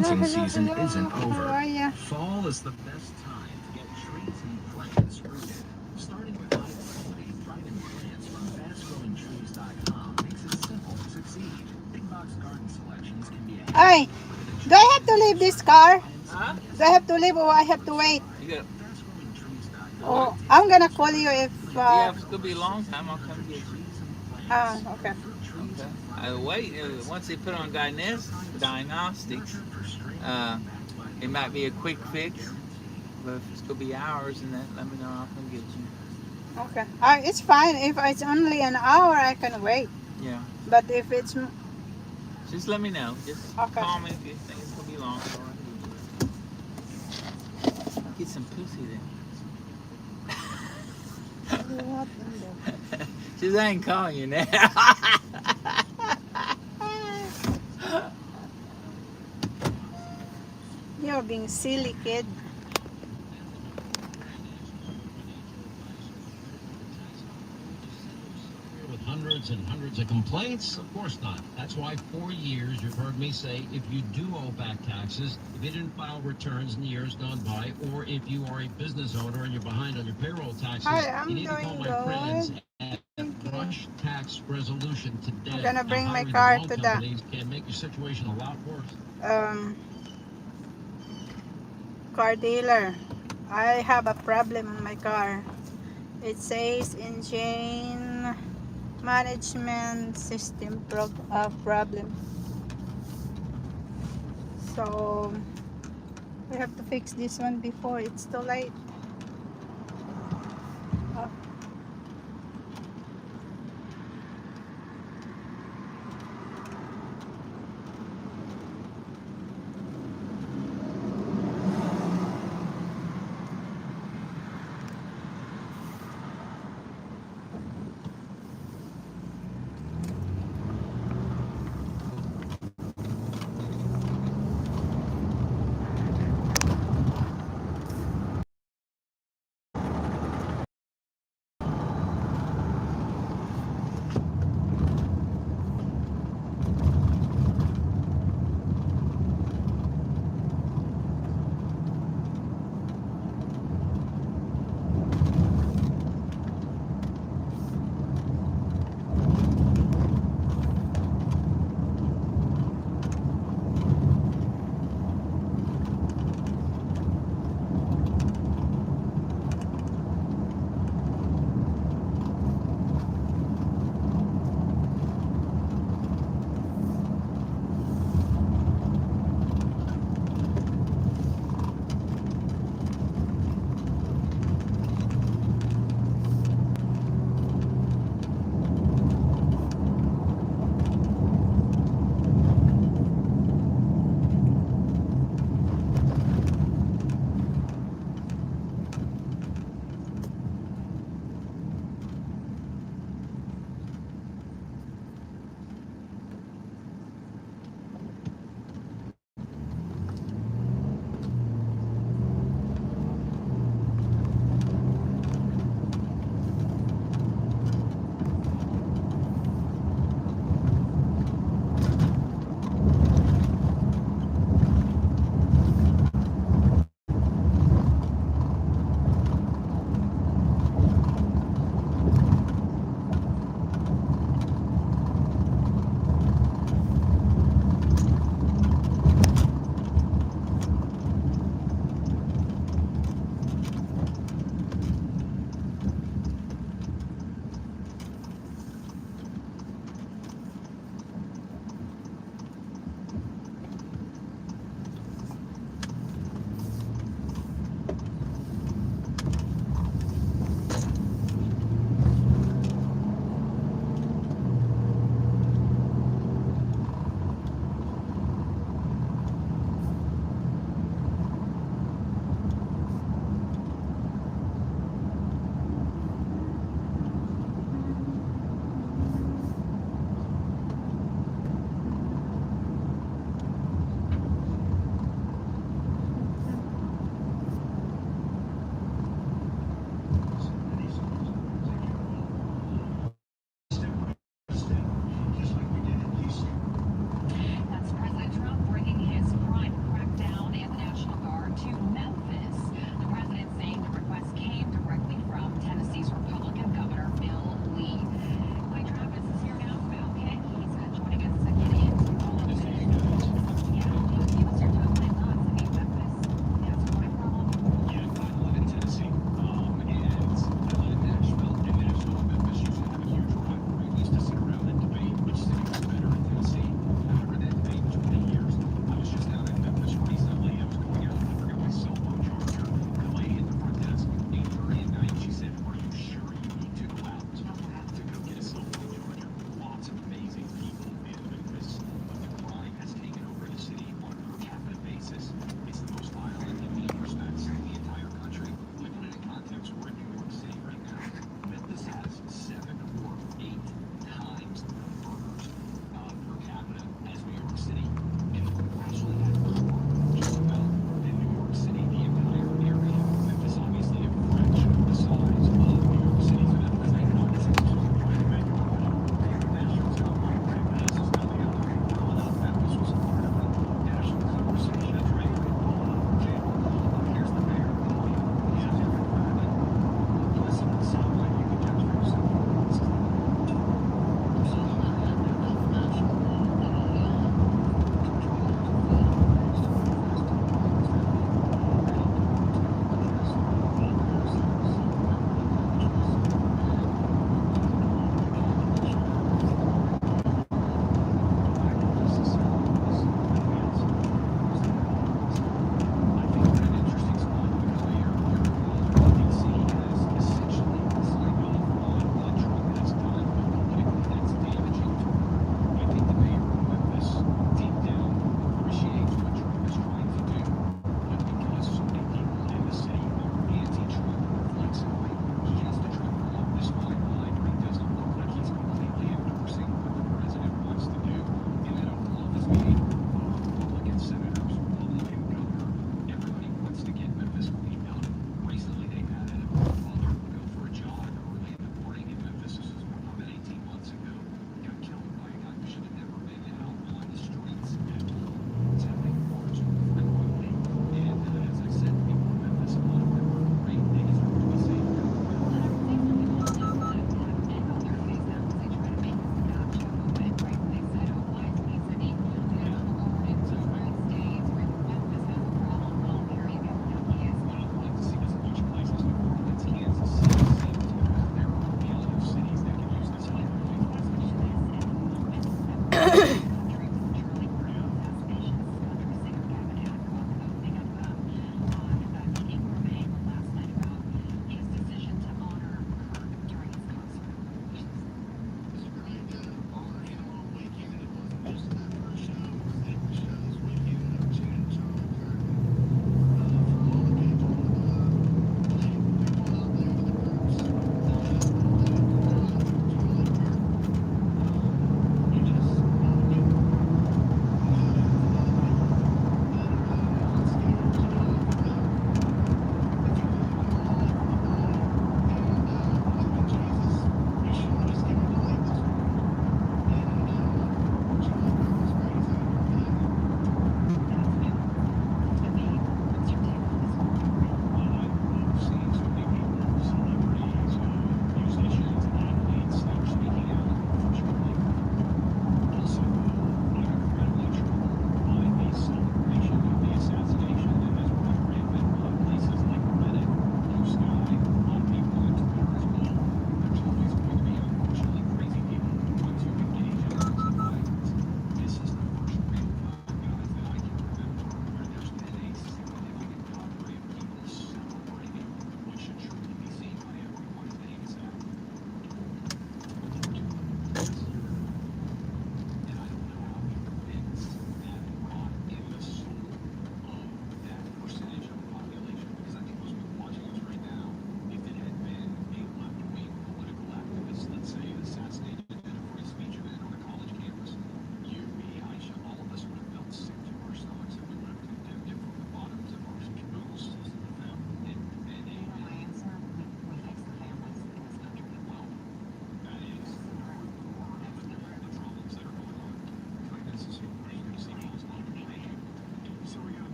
planting season isn't How over. are ya? Fall is the best time to get trees and plants rooted. Starting with high-quality, thriving plants from FastGrowingTrees.com makes it simple to succeed. Big box garden selections can be a Ay, do I have to leave this car? Huh? Do I have to leave or I have to wait? You got? Oh, I'm gonna call you if. Yeah, if it's gonna be a long time, I'll come get you. Okay. Okay. I wait. Once they put on diagnostics, uh, it might be a quick fix. But if it's gonna be hours, and that, let me know. I'll come get you. Okay. It's fine. If it's only an hour, I can wait. Yeah. But if it's. Just let me know. Just Okay. call me if you think it's gonna be long. Get some pussy then. What in the... Just I ain't calling you now. You're being silly, kid. With hundreds and hundreds of complaints? Of course not. That's why for years you've heard me say if you do owe back taxes, if you didn't file returns in years gone by, or if you are a business owner and you're behind on your payroll taxes, Hi, I'm you need to call doing my friends good. at Rush Tax Resolution today. I'm gonna bring Now, my hiring car the wrong to the companies can make your situation a lot worse. Car dealer. I have a problem on my car. It says engine management system problem. So we have to fix this one before it's too late.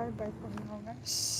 Bye bye for now, guys.